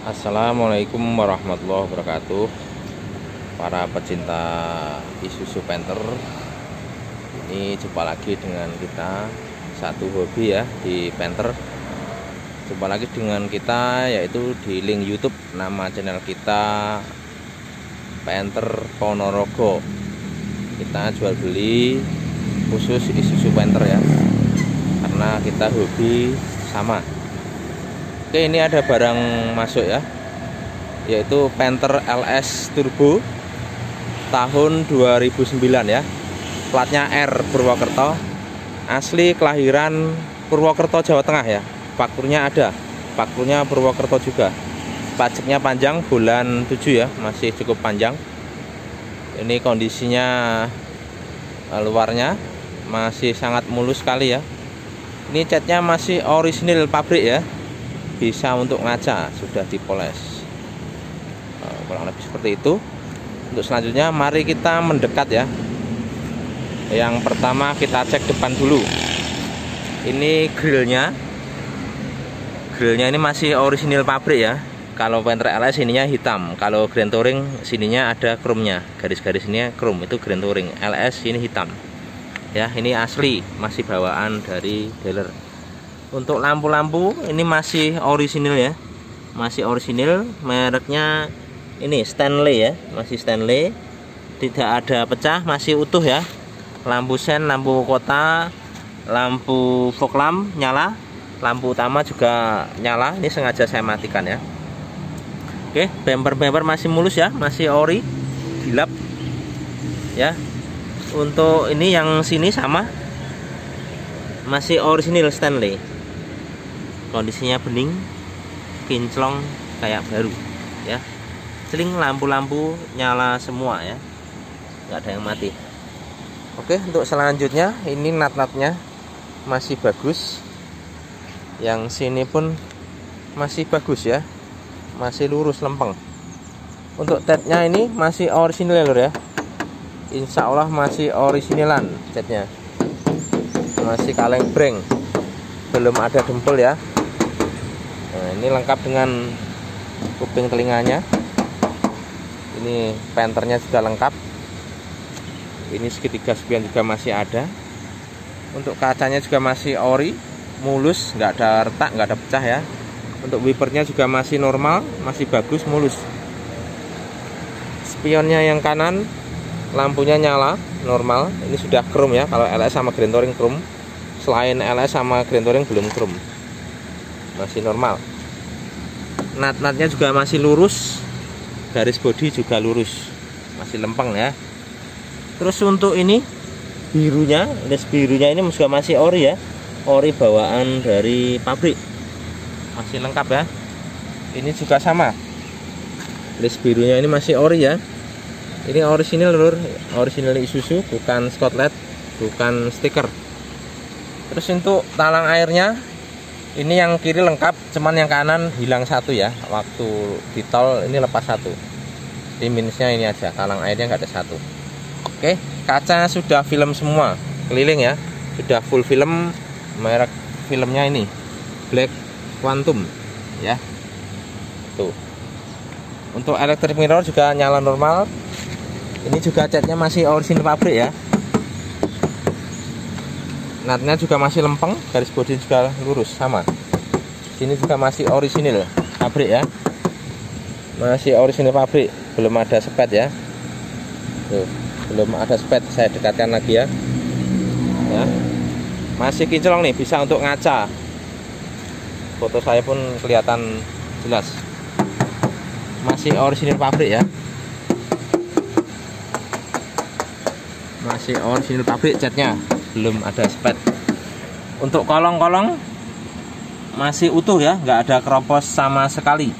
Assalamualaikum warahmatullahi wabarakatuh. Para pecinta Isuzu Panther, ini jumpa lagi dengan kita, satu hobi ya di Panther. Jumpa lagi dengan kita yaitu di link YouTube, nama channel kita Panther Ponorogo. Kita jual beli khusus Isuzu Panther ya, karena kita hobi sama. Oke, ini ada barang masuk ya, yaitu Panther LS Turbo tahun 2009 ya, platnya R Purwokerto, asli kelahiran Purwokerto Jawa Tengah ya. Fakturnya ada, fakturnya Purwokerto juga. Pajaknya panjang, bulan 7 ya, masih cukup panjang. Ini kondisinya luarnya masih sangat mulus sekali ya. Ini catnya masih orisinil pabrik ya, bisa untuk ngaca, sudah dipoles. Kurang lebih seperti itu. Untuk selanjutnya mari kita mendekat ya. Yang pertama kita cek depan dulu. Ini grillnya ini masih orisinil pabrik ya. Kalau Panther LS ininya hitam, kalau Grand Touring sininya ada chrome-nya, garis-garis ini chrome, itu Grand Touring. LS ini hitam ya, ini asli, masih bawaan dari dealer. Untuk lampu-lampu ini masih orisinil ya, masih orisinil, mereknya ini Stanley ya, masih Stanley, tidak ada pecah, masih utuh ya. Lampu sen, lampu kota, lampu fog lamp nyala, lampu utama juga nyala. Ini sengaja saya matikan ya. Oke, bumper masih mulus ya, masih ori, gilap ya. Untuk ini yang sini sama, masih orisinil Stanley. Kondisinya bening, kinclong kayak baru ya. Seling lampu-lampu nyala semua ya, nggak ada yang mati. Oke, untuk selanjutnya ini nat-natnya masih bagus. Yang sini pun masih bagus ya, masih lurus lempeng. Untuk catnya ini masih orisinil ya lur ya, insya Allah masih orisinilan catnya. Masih kaleng breng, belum ada dempul ya. Nah, ini lengkap dengan kuping telinganya. Ini Panthernya juga lengkap. Ini segitiga spion juga masih ada. Untuk kacanya juga masih ori, mulus, nggak ada retak, nggak ada pecah ya. Untuk wipernya juga masih normal, masih bagus, mulus. Spionnya yang kanan, lampunya nyala normal. Ini sudah chrome ya, kalau LS sama Grand Touring chrome. Selain LS sama Grand Touring belum chrome, masih normal. Nat-natnya juga masih lurus, garis bodi juga lurus, masih lempeng ya. Terus untuk ini birunya, ini juga masih ori ya, ori bawaan dari pabrik, masih lengkap ya. Ini juga sama, list birunya ini masih ori ya. Ini orisinil lur, orisinil Isuzu, bukan Scotland, bukan stiker. Terus untuk talang airnya, ini yang kiri lengkap, cuman yang kanan hilang satu ya. Waktu di tol ini lepas satu. Di minusnya ini aja, talang airnya nggak ada satu. Oke, kaca sudah film semua, keliling ya, sudah full film. Merek filmnya ini Black Quantum ya. Tuh. Untuk electric mirror juga nyala normal. Ini juga catnya masih orisinil pabrik ya. Natnya juga masih lempeng, garis bodi juga lurus sama. Sini juga masih orisinil pabrik ya, masih orisinil pabrik, belum ada sepet ya. Tuh, belum ada sepet, saya dekatkan lagi ya. Ya, masih kinclong nih, bisa untuk ngaca. Foto saya pun kelihatan jelas. Masih orisinil pabrik ya, masih orisinil pabrik catnya, belum ada spet. Untuk kolong-kolong masih utuh ya, nggak ada keropos sama sekali.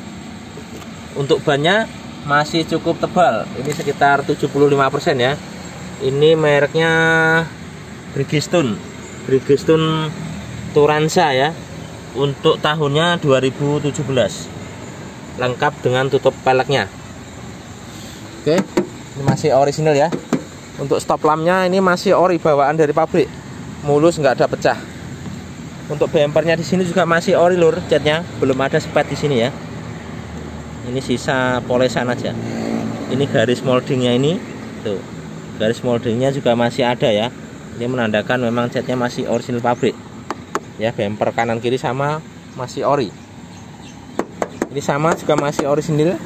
Untuk bannya masih cukup tebal, ini sekitar 75% ya. Ini mereknya Bridgestone Turanza ya. Untuk tahunnya 2017, lengkap dengan tutup peleknya. Oke, ini masih orisinil ya. Untuk stop lampnya ini masih ori bawaan dari pabrik, mulus, nggak ada pecah. Untuk bumpernya di sini juga masih ori lur, catnya belum ada spet di sini ya. Ini sisa polesan aja. Ini garis moldingnya ini tuh, garis moldingnya juga masih ada ya. Ini menandakan memang catnya masih orisinil pabrik ya. Bumper kanan kiri sama masih ori. Ini sama juga masih orisinil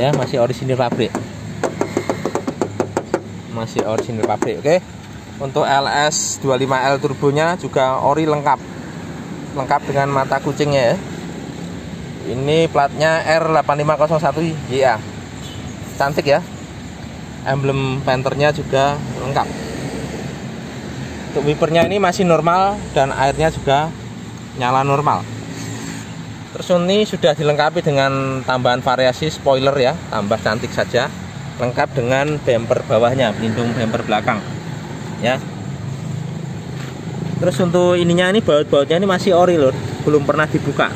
ya, masih orisinil pabrik, masih orisinil pabrik. Oke, untuk LS25L turbonya juga ori lengkap dengan mata kucingnya ya. Ini platnya R8501YA, cantik ya. Emblem Panthernya juga lengkap. Untuk wipernya ini masih normal dan airnya juga nyala normal. Terus ini sudah dilengkapi dengan tambahan variasi spoiler ya, tambah cantik saja. Lengkap dengan bumper bawahnya, pelindung bumper belakang ya. Terus untuk ininya ini, baut-bautnya ini masih ori lur, belum pernah dibuka.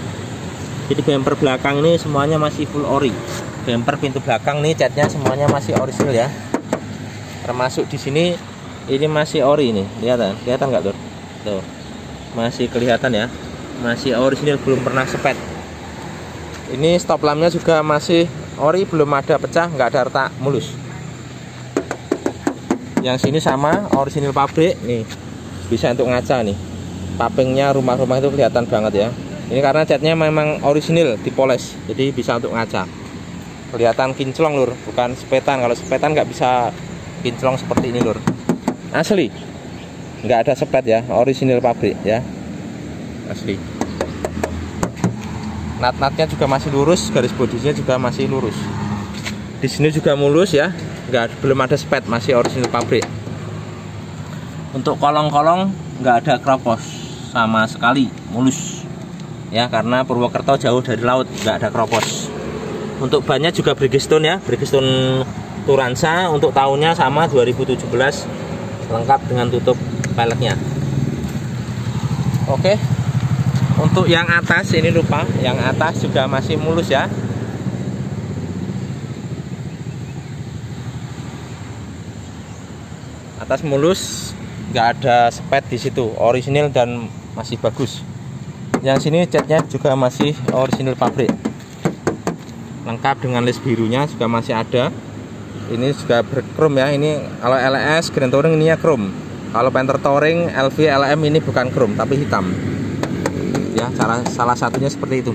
Jadi bumper belakang ini semuanya masih full ori. Bumper pintu belakang nih catnya semuanya masih orisinil ya. Termasuk di sini ini masih ori nih, kelihatan nggak lur? Tuh, masih kelihatan ya, masih orisinil, belum pernah sepet. Ini stop lampnya juga masih ori, belum ada pecah, nggak ada retak mulus. Yang sini sama orisinil pabrik nih, bisa untuk ngaca nih. Papingnya rumah-rumah itu kelihatan banget ya. Ini karena catnya memang orisinil dipoles, jadi bisa untuk ngaca. Kelihatan kinclong lur, bukan sepetan. Kalau sepetan nggak bisa kinclong seperti ini lur. Asli, nggak ada sepet ya, orisinil pabrik ya, asli. Nat-natnya juga masih lurus, garis bodinya juga masih lurus. Di sini juga mulus ya, belum ada sepet, masih orisinil pabrik. Untuk kolong-kolong nggak ada kropos sama sekali, mulus ya, karena Purwokerto jauh dari laut, nggak ada kropos. Untuk bannya juga Bridgestone ya, Bridgestone Turanza. Untuk tahunnya sama 2017, lengkap dengan tutup peleknya. Oke, untuk yang atas ini lupa, yang atas juga masih mulus ya. Atas mulus, nggak ada sepet di situ, orisinil dan masih bagus. Yang sini catnya juga masih orisinil pabrik, lengkap dengan list birunya juga masih ada. Ini juga berkrom ya. Ini kalau LS Grand Touring ininya krom. Kalau Panther Touring LV LM ini bukan krom tapi hitam ya, salah satunya seperti itu.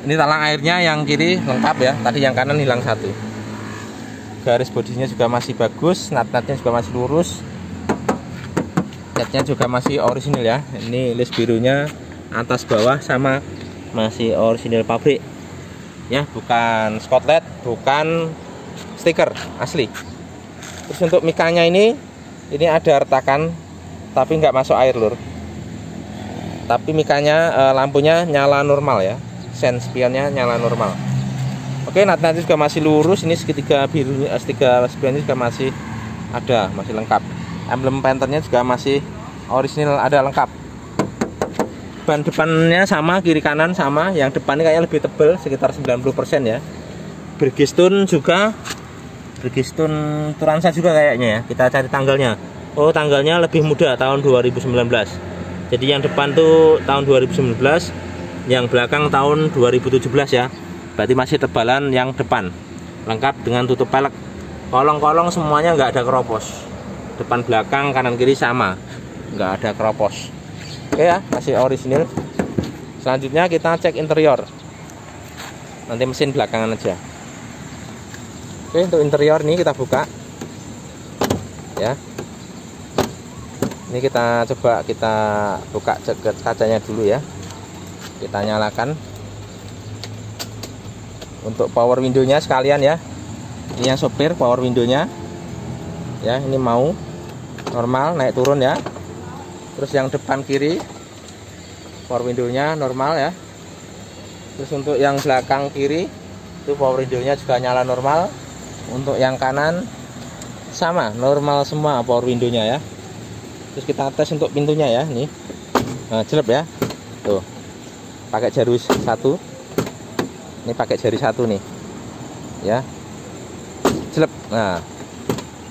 Ini talang airnya yang kiri lengkap ya, tadi yang kanan hilang satu. Garis bodinya juga masih bagus, nat-natnya juga masih lurus, catnya juga masih orisinil ya. Ini list birunya atas bawah sama masih orisinil pabrik ya, bukan skotlet, bukan stiker, asli. Terus untuk mikanya ini ada retakan tapi nggak masuk air lur. Tapi mikanya lampunya nyala normal ya, sen spionnya nyala normal. Oke, nat-natnya juga masih lurus. Ini segitiga birunya, segitiga spionnya juga masih ada, masih lengkap. Emblem Panthernya juga masih orisinil, ada lengkap. Ban depannya sama, kiri kanan sama. Yang depan ini kayaknya lebih tebal, sekitar 90% ya. Bridgestone juga, Bridgestone Turanza juga kayaknya ya. Kita cari tanggalnya. Oh, tanggalnya lebih muda, tahun 2019. Jadi yang depan tuh tahun 2019, yang belakang tahun 2017 ya. Berarti masih tebalan yang depan. Lengkap dengan tutup pelek. Kolong-kolong semuanya nggak ada keropos. Depan belakang kanan kiri sama, nggak ada keropos. Oke ya, masih orisinil. Selanjutnya kita cek interior. Nanti mesin belakangan aja. Oke, untuk interior ini kita buka ya. Ini kita coba kita buka kacanya dulu ya. Kita nyalakan. Untuk power window-nya sekalian ya. Ini yang sopir, power window-nya ya, ini mau normal naik turun ya. Terus yang depan kiri power window-nya normal ya. Terus untuk yang belakang kiri itu power window-nya juga nyala normal. Untuk yang kanan sama, normal semua power window-nya ya. Terus kita tes untuk pintunya ya, nih. Nah, jelep ya. Tuh. Pakai jari satu. Ini pakai jari satu nih. Ya. Jelep. Nah.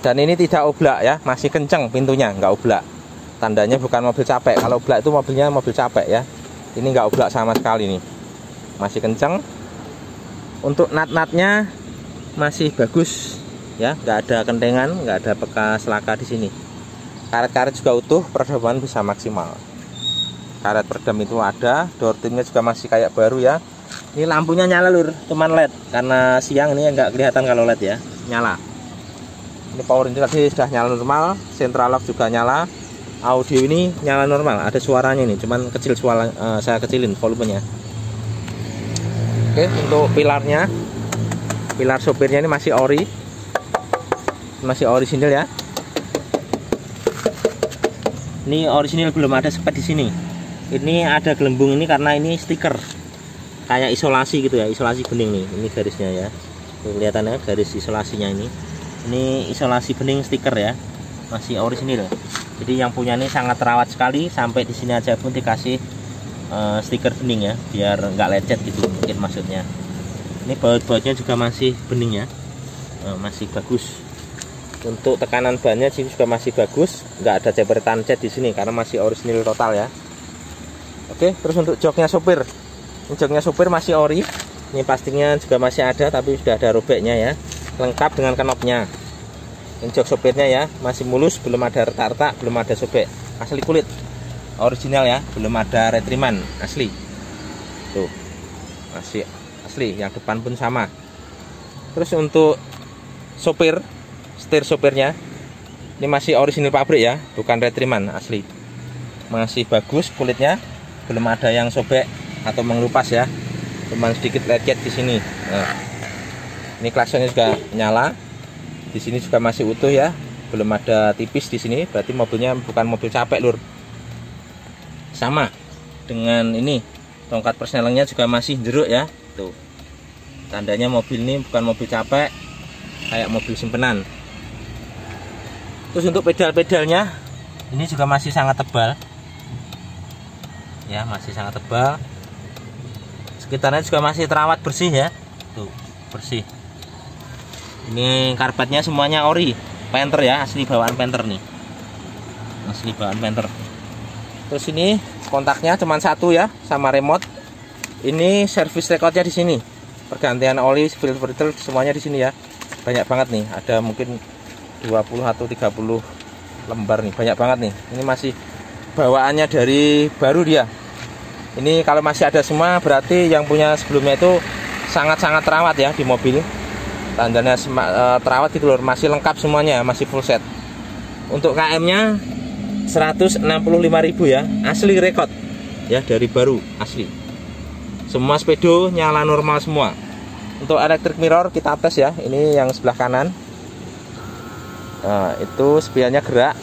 Dan ini tidak oblak ya, masih kenceng pintunya, nggak oblak. Tandanya bukan mobil capek. Kalau oblak itu mobilnya mobil capek ya. Ini nggak oblak sama sekali nih. masih kencang. Untuk nat-natnya masih bagus ya, nggak ada kentengan, nggak ada bekas laka di sini. Karet-karet juga utuh, peredaman bisa maksimal. Karet peredam itu ada, door trimnya juga masih kayak baru ya. Ini lampunya nyala lur, teman LED, karena siang ini nggak kelihatan kalau LED ya, nyala. Ini power ini tadi sudah nyala normal, central lock juga nyala. Audio ini nyala normal, ada suaranya nih, cuman kecil suara, saya kecilin volumenya. Oke, untuk pilarnya, pilar sopirnya ini masih ori, orisinil ya. Ini orisinil, belum ada spek di sini. Ini ada gelembung ini karena ini stiker, kayak isolasi gitu ya, isolasi bening nih. Ini garisnya ya, tuh, kelihatannya garis isolasinya ini. Ini isolasi bening stiker ya, masih orisinil. Jadi yang punya ini sangat terawat sekali, sampai di sini aja pun dikasih stiker bening ya, biar nggak lecet gitu mungkin maksudnya. Ini baut-bautnya juga masih bening ya, masih bagus. Untuk tekanan bannya sini juga masih bagus, nggak ada jepretan cat di sini karena masih orisinil total ya. Oke, terus untuk joknya sopir, ini joknya sopir masih ori. Ini pastinya juga masih ada, tapi sudah ada robeknya ya, lengkap dengan knopnya. Ini jok sopirnya ya, masih mulus, belum ada retak-retak, belum ada sobek, asli kulit. Original ya, belum ada retriman, asli. Tuh, masih asli, yang depan pun sama. Terus untuk sopir, setir sopirnya ini masih orisinil pabrik ya, bukan retriman, asli. Masih bagus kulitnya, belum ada yang sobek atau mengelupas ya. Cuman sedikit lecet di sini. Nah, ini klaksonnya juga nyala. Di sini juga masih utuh ya, belum ada tipis di sini, berarti mobilnya bukan mobil capek lur. Sama dengan ini, tongkat persnelingnya juga masih jeruk ya, tuh tandanya mobil ini bukan mobil capek, kayak mobil simpenan. Terus untuk pedal-pedalnya ini juga masih sangat tebal ya, masih sangat tebal. Sekitarnya juga masih terawat bersih ya, tuh bersih. Ini karpetnya semuanya ori, Panther ya, asli bawaan Panther nih, asli bawaan Panther. Terus ini kontaknya cuma satu ya, sama remote. Ini service recordnya di sini, pergantian oli, filter semuanya di sini ya. Banyak banget nih, ada mungkin 20 atau 30 lembar nih, banyak banget nih. Ini masih bawaannya dari baru dia. Ini kalau masih ada semua berarti yang punya sebelumnya itu sangat-sangat terawat ya di mobil. Tandanya terawat gitu lho, masih lengkap semuanya, masih full set. Untuk KM-nya 165.000 ya, asli rekod ya, dari baru asli. Semua speedo nyala normal semua. Untuk electric mirror kita tes ya, ini yang sebelah kanan. Nah, itu spionnya gerak.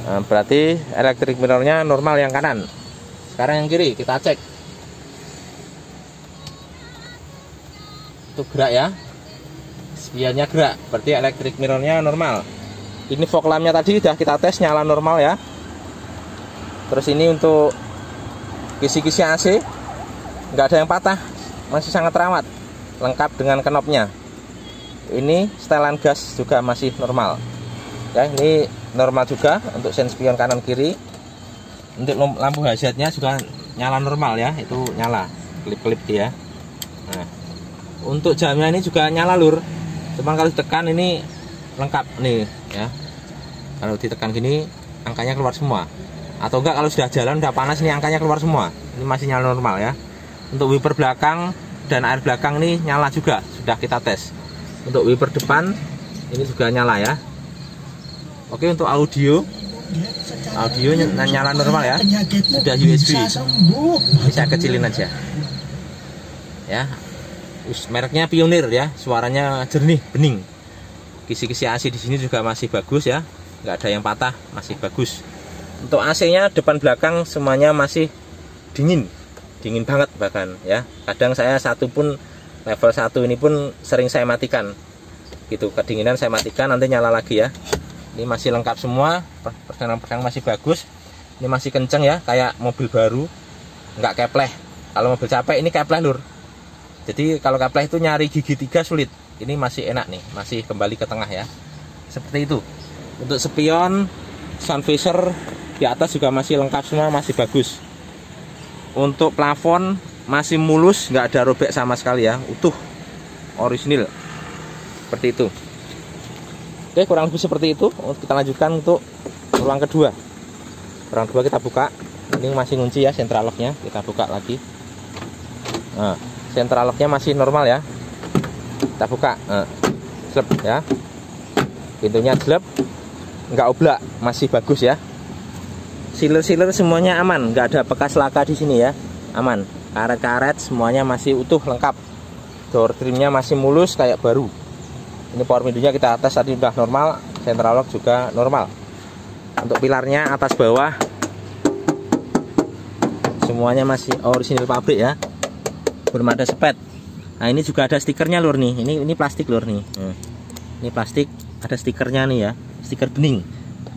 Nah, berarti electric mirrornya normal yang kanan. Sekarang yang kiri kita cek. Itu gerak ya, spionnya gerak, berarti electric mirrornya normal. Ini fog lampnya tadi sudah kita tes nyala normal ya. Terus ini untuk kisi-kisi AC nggak ada yang patah, masih sangat terawat, lengkap dengan knopnya. Ini setelan gas juga masih normal ya, ini normal juga untuk sen spion kanan kiri. Untuk lampu hazardnya juga nyala normal ya, itu nyala klip-klip dia. Nah, untuk jamnya ini juga nyala lur, cuman kalau ditekan ini lengkap nih ya, kalau ditekan gini angkanya keluar semua, atau enggak kalau sudah jalan udah panas ini angkanya keluar semua. Ini masih nyala normal ya. Untuk wiper belakang dan air belakang ini nyala juga, sudah kita tes. Untuk wiper depan ini juga nyala ya. Oke, untuk audio nyala normal ya, sudah USB, bisa kecilin aja ya. Mereknya Pioneer ya, suaranya jernih, bening. Kisi-kisi AC di sini juga masih bagus ya, nggak ada yang patah, masih bagus. Untuk AC-nya depan belakang semuanya masih dingin banget bahkan ya. Kadang saya satu pun level 1 ini pun sering saya matikan gitu, kedinginan saya matikan, nanti nyala lagi ya. Ini masih lengkap semua, persenan masih bagus. Ini masih kenceng ya, kayak mobil baru, nggak kepleh. Kalau mobil capek ini kepleh lur. Jadi kalau kepleh itu nyari gigi 3 sulit. Ini masih enak nih, masih kembali ke tengah ya. Seperti itu. Untuk spion, sun visor di atas juga masih lengkap semua, masih bagus. Untuk plafon masih mulus, nggak ada robek sama sekali ya, utuh, orisinil seperti itu. Oke, kurang lebih seperti itu. Kita lanjutkan untuk ruang kedua. Ruang kedua kita buka. Ini masih ngunci ya, central locknya. Kita buka lagi. Nah, central locknya masih normal ya. Kita buka. Nah, slep ya. Pintunya slep, nggak oblak, masih bagus ya. Sealer semuanya aman, nggak ada bekas laka di sini ya, aman. Karet-karet semuanya masih utuh, lengkap. Door trimnya masih mulus kayak baru. Ini power window-nya kita tes tadi udah normal, central lock juga normal. Untuk pilarnya atas bawah semuanya masih orisinil pabrik ya, belum ada sepet. Nah ini juga ada stikernya lur nih, ini plastik lur nih. Ini plastik, ada stikernya nih ya, stiker bening.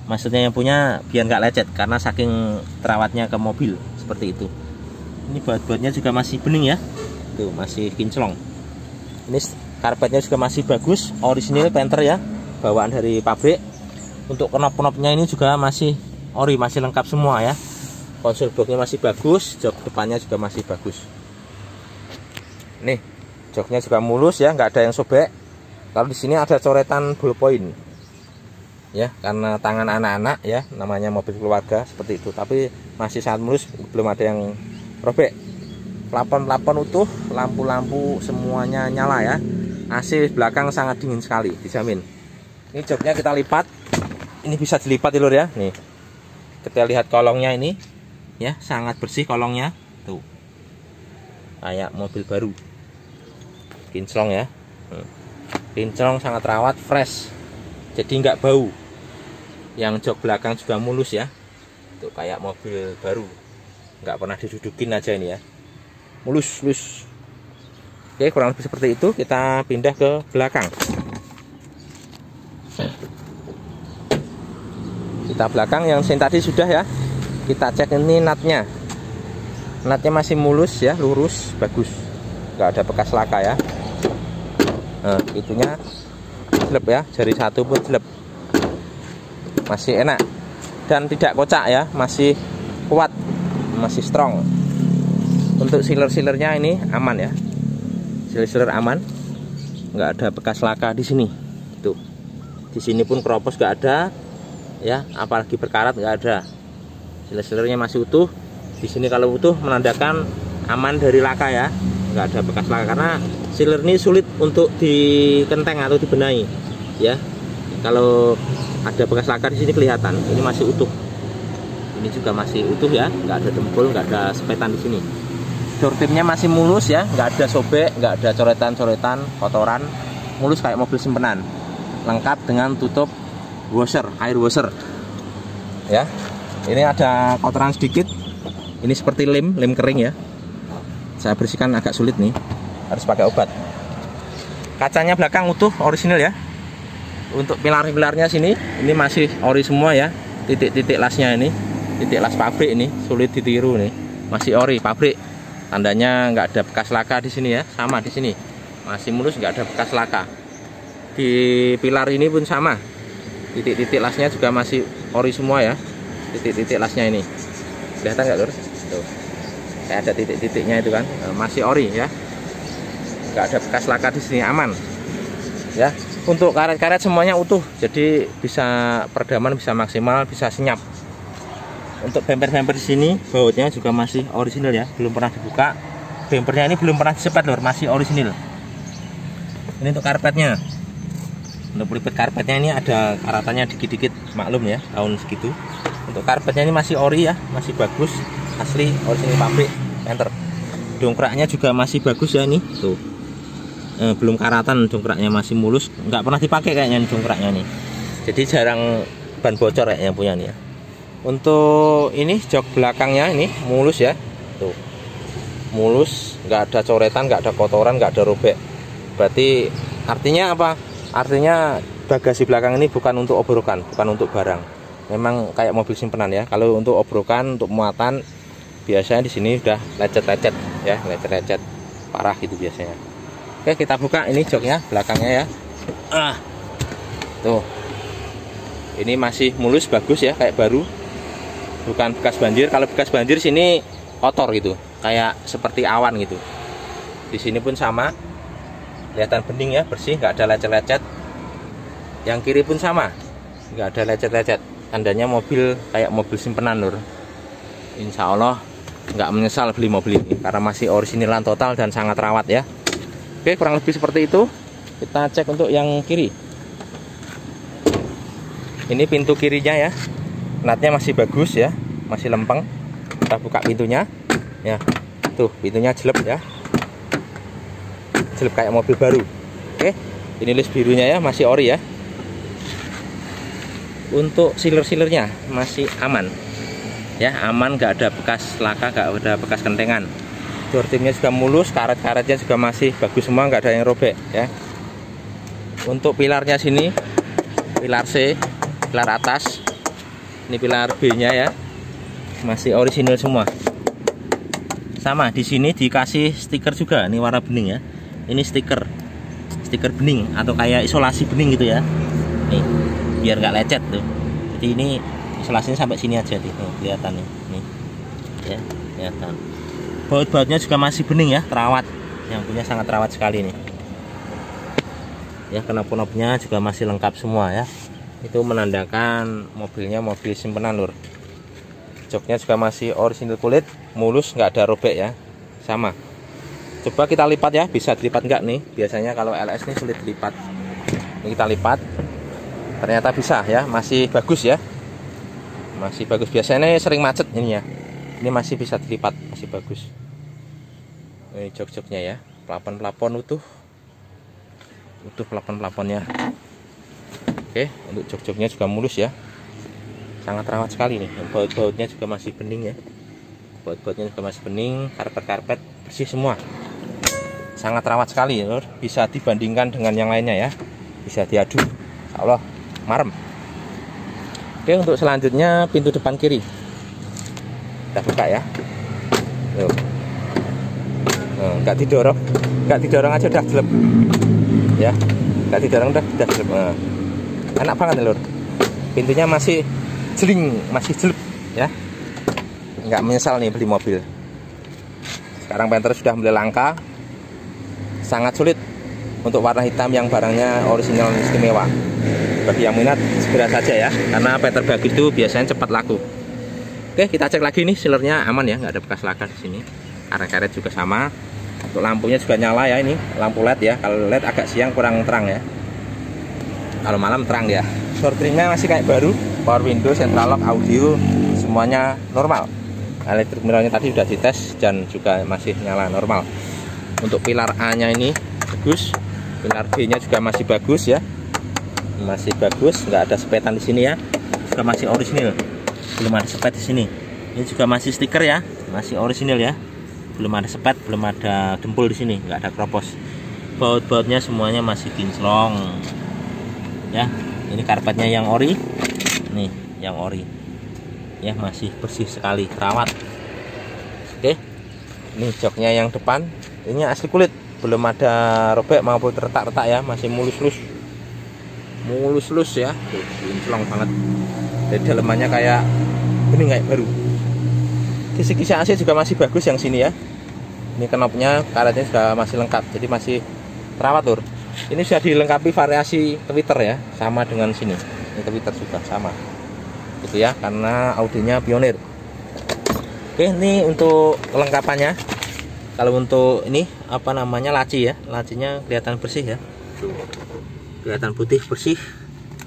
Maksudnya yang punya biar nggak lecet karena saking terawatnya ke mobil seperti itu. Ini baut-bautnya juga masih bening ya, tuh masih kinclong. Ini karpetnya juga masih bagus, orisinil painter ya, bawaan dari pabrik. Untuk knop-knopnya ini juga masih ori, masih lengkap semua ya. Konsol boxnya masih bagus, jok depannya juga masih bagus. Nih, joknya juga mulus ya, nggak ada yang sobek. Kalau di sini ada coretan ballpoint ya, karena tangan anak-anak ya, namanya mobil keluarga seperti itu. Tapi masih sangat mulus, belum ada yang robek. Plafon-plafon utuh, lampu-lampu semuanya nyala ya. AC belakang sangat dingin sekali, dijamin. Ini joknya kita lipat, ini bisa dilipat ya lur ya. Nih, kita lihat kolongnya ini ya, sangat bersih kolongnya tuh, kayak mobil baru, kinclong ya. Kinclong, sangat rawat, fresh, jadi nggak bau. Yang jok belakang juga mulus ya, tuh kayak mobil baru, nggak pernah didudukin aja ini ya, mulus. Oke, kurang lebih seperti itu. Kita pindah ke belakang. Kita belakang yang tadi sudah ya. Kita cek ini natnya. Natnya masih mulus ya, lurus, bagus. Nggak ada bekas laka ya. Nah, itunya jelep ya, jari satu pun jelep. Masih enak dan tidak kocak ya, masih kuat, masih strong. Untuk sealer-sealernya ini aman ya. Sealer aman, nggak ada bekas laka di sini. Tuh, di sini pun keropos nggak ada, ya, apalagi berkarat nggak ada. Sealer-sealernya masih utuh. Di sini kalau utuh menandakan aman dari laka ya, nggak ada bekas laka karena sealer ini sulit untuk dikenteng atau dibenahi, ya. Kalau ada bekas laka di sini kelihatan. Ini masih utuh. Ini juga masih utuh ya, nggak ada dempul, nggak ada sepetan di sini. Door trimnya masih mulus ya, nggak ada sobek, nggak ada coretan-coretan, kotoran, mulus kayak mobil simpenan. Lengkap dengan tutup washer, air washer. Ya, ini ada kotoran sedikit. Ini seperti lem kering ya. Saya bersihkan agak sulit nih, harus pakai obat. Kacanya belakang utuh, orisinil ya. Untuk pilar-pilarnya sini, ini masih ori semua ya. Titik-titik lasnya ini, titik las pabrik ini, sulit ditiru nih. Masih ori pabrik. Tandanya nggak ada bekas laka di sini ya, sama di sini masih mulus, nggak ada bekas laka. Di pilar ini pun sama, titik-titik lasnya juga masih ori semua ya, titik-titik lasnya ini kelihatan nggak lur? Tuh, kayak ada titik-titiknya itu kan, masih ori ya, nggak ada bekas laka di sini, aman ya. Untuk karet-karet semuanya utuh, jadi bisa peredaman, bisa maksimal, bisa senyap. Untuk bumper-bumper di sini bautnya juga masih orisinil ya, belum pernah dibuka. Bumpernya ini belum pernah disepet lur, masih orisinil. Ini untuk karpetnya. Untuk pelipet karpetnya ini ada karatannya dikit-dikit, maklum ya, tahun segitu. Untuk karpetnya ini masih ori ya, masih bagus, asli orisinil pabrik, painter. Dongkraknya juga masih bagus ya ini, tuh. Belum karatan, dongkraknya masih mulus, nggak pernah dipakai kayaknya dongkraknya nih. Jadi jarang ban bocor kayaknya punya nih ya. Untuk ini jok belakangnya ini mulus ya, tuh mulus, nggak ada coretan, nggak ada kotoran, nggak ada robek. Berarti artinya apa? Artinya bagasi belakang ini bukan untuk obrokan, bukan untuk barang. Memang kayak mobil simpenan ya. Kalau untuk obrokan, untuk muatan, biasanya di sini udah lecet-lecet ya, lecet-lecet parah gitu biasanya. Oke, kita buka ini joknya belakangnya ya. Tuh, ini masih mulus, bagus ya, kayak baru. Bukan bekas banjir. Kalau bekas banjir sini kotor gitu. kayak seperti awan gitu. Di sini pun sama, kelihatan bening ya, bersih, nggak ada lecet-lecet. Yang kiri pun sama, nggak ada lecet-lecet. Tandanya mobil kayak mobil simpenan lur. Insya Allah nggak menyesal beli mobil ini karena masih originalan total dan sangat rawat ya. Oke, kurang lebih seperti itu. Kita cek untuk yang kiri. Ini pintu kirinya ya, natnya masih bagus ya, masih lempeng. Kita buka pintunya ya, tuh pintunya jelek ya, jelek kayak mobil baru. Oke, ini list birunya ya, masih ori ya. Untuk sealer-sealernya masih aman ya, aman, nggak ada bekas laka, nggak ada bekas kentengan. Door trimnya juga mulus, karet-karetnya juga masih bagus semua, nggak ada yang robek ya. Untuk pilarnya sini, pilar C, pilar atas, ini pilar B nya ya, masih orisinil semua. Sama di sini dikasih stiker juga, ini warna bening ya. Ini stiker bening atau kayak isolasi bening gitu ya. Nih, biar nggak lecet tuh. Jadi ini isolasinya sampai sini aja nih, kelihatan nih, ya, kelihatan. Baut-bautnya juga masih bening ya, terawat. Yang punya sangat terawat sekali nih. Ya, knop-knopnya juga masih lengkap semua ya. Itu menandakan mobilnya mobil simpenan lur. Joknya juga masih orisinil kulit, mulus, nggak ada robek ya. Sama. Coba kita lipat ya, bisa dilipat nggak nih? Biasanya kalau LS ini sulit dilipat. Ini kita lipat. Ternyata bisa ya, masih bagus ya. Masih bagus, biasanya sering macet ini ya. Ini masih bisa dilipat, masih bagus. Ini jok-joknya ya, pelapon-pelapon utuh pelapon-pelaponnya. Oke, untuk jok-joknya juga mulus ya, sangat rawat sekali nih. Baut-bautnya juga masih bening ya, baut-bautnya juga masih bening, karpet-karpet bersih semua, sangat rawat sekali ya, bisa dibandingkan dengan yang lainnya ya, bisa diadu, insya Allah marem. Oke, untuk selanjutnya pintu depan kiri kita buka ya. Tuh. Nggak didorong aja udah jelek ya, nggak didorong udah jelek. Enak banget lur, pintunya masih jeling, masih jelek ya, nggak menyesal nih beli mobil. Sekarang Panther sudah mulai langka, sangat sulit untuk warna hitam yang barangnya orisinal istimewa. Bagi yang minat segera saja ya, karena Panther bagus itu biasanya cepat laku. Oke, kita cek lagi nih, sealernya aman ya, nggak ada bekas laka di sini. Karet-karet juga sama. Untuk lampunya juga nyala ya, ini lampu LED ya. Kalau LED agak siang kurang terang ya, kalau malam terang dia. Door trimnya masih kayak baru, power window, central lock, audio semuanya normal. Electric mirrornya tadi sudah dites dan juga masih nyala normal. Untuk pilar A nya ini bagus, pilar B nya juga masih bagus ya, masih bagus, nggak ada sepetan di sini ya, juga masih orisinil, belum ada sepet di sini. Ini juga masih stiker ya, masih orisinil ya, belum ada sepet, belum ada dempul di sini, nggak ada kropos. Baut-bautnya semuanya masih kinclong ya. Ini karpetnya yang ori, nih yang ori ya, masih bersih sekali, terawat. Oke, ini joknya yang depan, ini asli kulit, belum ada robek maupun retak-retak ya, masih mulus-lus ya, kinclong banget. Dari dalamannya kayak bening, kayak baru. Kisi-kisi AC juga masih bagus yang sini ya. Ini knopnya, karetnya juga masih lengkap, jadi masih terawat lur. Ini sudah dilengkapi variasi tweeter ya, sama dengan sini. Ini tweeter juga sama, gitu ya, karena Audinya Pioneer. Oke, ini untuk kelengkapannya. Kalau untuk ini apa namanya, laci ya, lacinya kelihatan bersih ya, kelihatan putih bersih,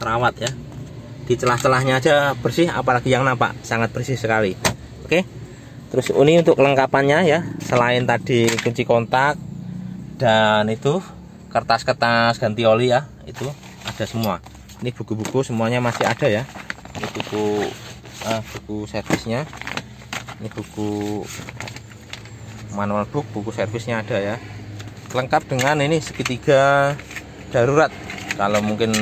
terawat ya. Di celah-celahnya aja bersih, apalagi yang nampak sangat bersih sekali. Oke. Terus ini untuk kelengkapannya ya, selain tadi kunci kontak dan itu kertas-kertas ganti oli ya, itu ada semua. Ini buku-buku semuanya masih ada ya. Ini buku servisnya, ini buku manual book, buku servisnya ada ya. Lengkap dengan ini segitiga darurat, kalau mungkin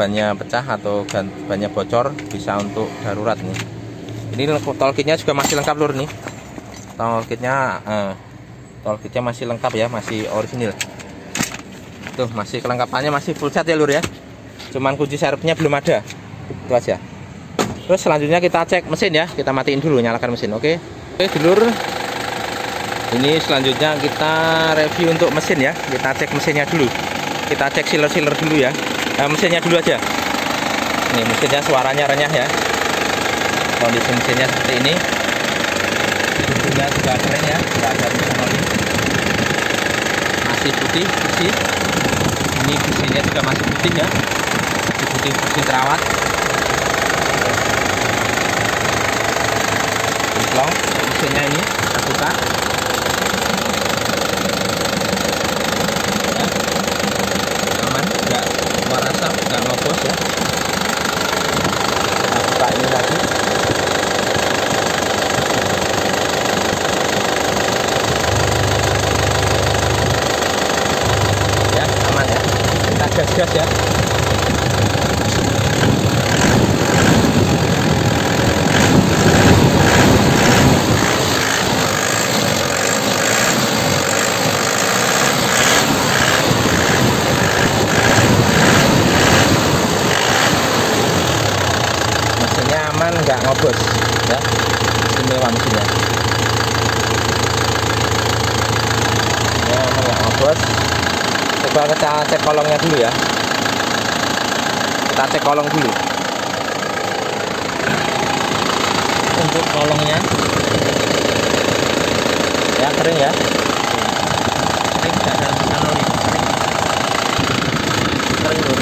bannya pecah atau bannya bocor, bisa untuk darurat nih. Ini toolkitnya juga masih lengkap lur nih. Toolkitnya masih lengkap ya, masih orisinil. Tuh, masih kelengkapannya masih full set ya lur ya. Cuman kunci serepnya belum ada. Itu aja. Terus selanjutnya kita cek mesin ya. Kita matiin dulu, nyalakan mesin. Oke dulur, Ini selanjutnya kita review untuk mesin ya. Kita cek mesinnya dulu. Kita cek sealer dulu ya. Nah, mesinnya dulu aja. Ini mesinnya suaranya renyah ya. Kondisi mesinnya seperti ini. Sudah juga keren ya, nggak ada tulisan oli. Masih putih bersih. Ini mesinnya juga masih putih ya. Masih putih bersih terawat. Long mesinnya ini kita buka. Ya. Aman, nggak keluar asap, nggak ngopos ya. Kita buka ini lagi. Ya, aman ya. Kita gas-gas ya. Nggak ngobos ya, istimewa mesinnya ya, nggak ngobos. Coba kita cek kolongnya dulu ya, kita cek kolong dulu. Untuk kolongnya ya kering ya, kering, nggak ada tulisan oli, kering lur.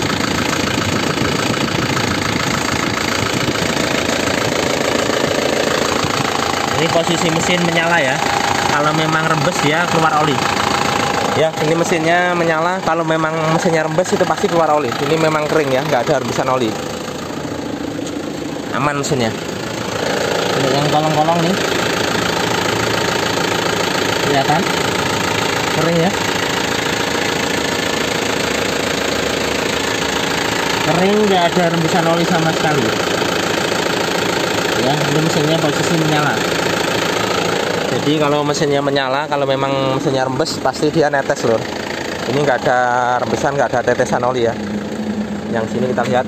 Ini posisi mesin menyala ya. Kalau memang rembes ya keluar oli. Ya, ini mesinnya menyala. Kalau memang mesinnya rembes itu pasti keluar oli. Ini memang kering ya, nggak ada rembesan oli. Aman mesinnya. Untuk yang kolong-kolong nih, kelihatan kering ya. Kering, nggak ada rembesan oli sama sekali. Ya, ini mesinnya posisi menyala. Jadi kalau mesinnya menyala, kalau memang mesinnya rembes pasti dia netes lur. Ini nggak ada rembesan, nggak ada tetesan oli ya. Yang sini kita lihat.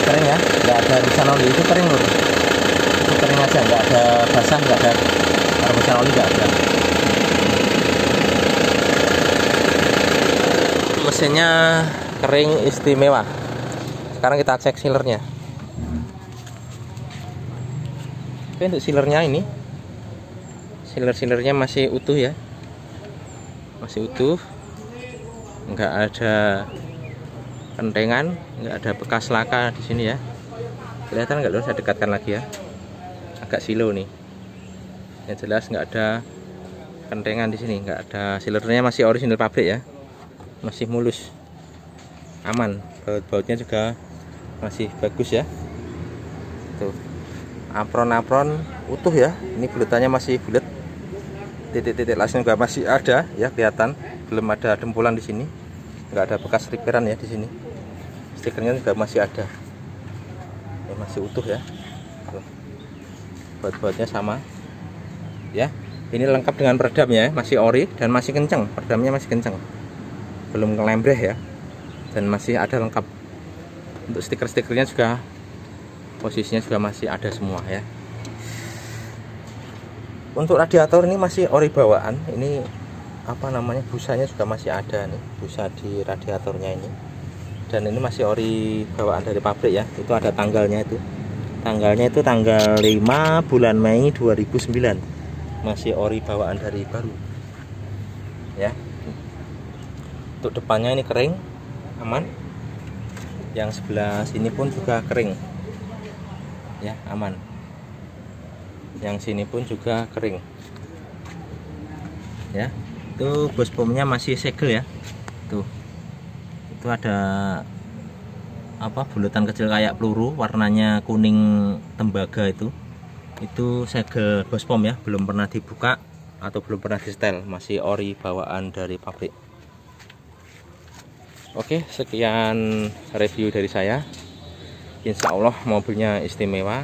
Kering ya, nggak ada rembesan oli. Itu kering lur. Itu kering aja, nggak ada basah, nggak ada rembesan oli, nggak ada. Mesinnya kering istimewa. Sekarang kita cek sealernya. Oke, untuk sealernya ini, sealernya masih utuh ya, masih utuh, nggak ada kentengan, nggak ada bekas laka di sini ya. Kelihatan nggak lho? Saya dekatkan lagi ya, agak silo nih. Yang jelas nggak ada kentengan di sini, nggak ada. Sealernya masih orisinil pabrik ya, masih mulus, aman. Baut-bautnya juga masih bagus ya. Tuh, apron utuh ya. Ini bulatannya masih bulat. Titik-titik lasnya juga masih ada ya, kelihatan. Belum ada dempulan di sini. Nggak ada bekas riperan ya di sini. Stikernya juga masih ada. Ya, masih utuh ya. Tuh, baut-bautnya sama. Ya, ini lengkap dengan peredamnya, masih ori dan masih kenceng. Peredamnya masih kenceng. Belum ngelembreh ya. Dan masih ada lengkap. Untuk stiker-stikernya juga posisinya juga masih ada semua ya. Untuk radiator ini masih ori bawaan. Ini apa namanya, busanya juga masih ada nih, busa di radiatornya ini. Dan ini masih ori bawaan dari pabrik ya. Itu ada tanggalnya itu. Tanggalnya itu tanggal 5 bulan Mei 2009. Masih ori bawaan dari baru. Ya. Untuk depannya ini kering, aman. Yang sebelah sini pun juga kering ya, aman. Yang sini pun juga kering ya. Itu bos pomnya masih segel ya. Tuh, itu ada apa, bulatan kecil kayak peluru, warnanya kuning tembaga. Itu segel bos pom ya, belum pernah dibuka atau belum pernah disetel, masih ori bawaan dari pabrik. Oke, sekian review dari saya. Insya Allah mobilnya istimewa.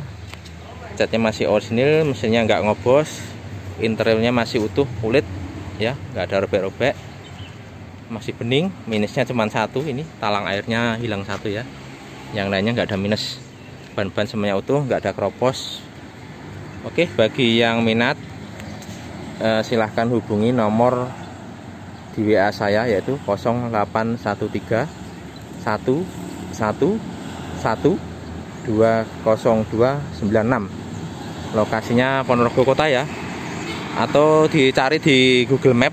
Catnya masih orisinil, mesinnya nggak ngobos, interiornya masih utuh, kulit ya, nggak ada robek-robek, masih bening. Minusnya cuma satu, ini talang airnya hilang satu ya. yang lainnya nggak ada minus. Ban-ban semuanya utuh, nggak ada keropos. Oke, bagi yang minat silahkan hubungi nomor di WA saya, yaitu 0813 111 20296. Lokasinya Ponorogo Kota ya, atau dicari di Google Map,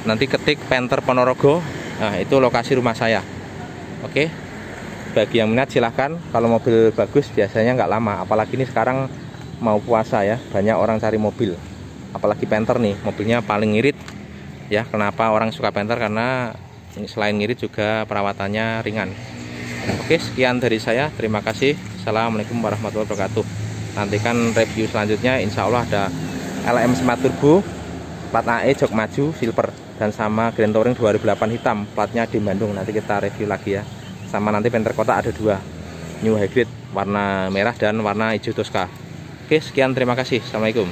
nanti ketik Panther Ponorogo, nah itu lokasi rumah saya. Oke, bagi yang minat silahkan. Kalau mobil bagus biasanya nggak lama, apalagi ini sekarang mau puasa ya, banyak orang cari mobil, apalagi Panther nih, mobilnya paling ngirit ya. Kenapa orang suka Panther? Karena selain ngirit juga perawatannya ringan. Oke, sekian dari saya, terima kasih. Assalamualaikum warahmatullahi wabarakatuh. Nantikan review selanjutnya, insya Allah ada LM Smart Turbo plat AE jok maju silver, dan sama Grand Touring 2008 hitam, platnya di Bandung. Nanti kita review lagi ya. Sama nanti Panther Kota ada 2 new hybrid, warna merah dan warna hijau Tosca. Oke, sekian, terima kasih. Assalamualaikum.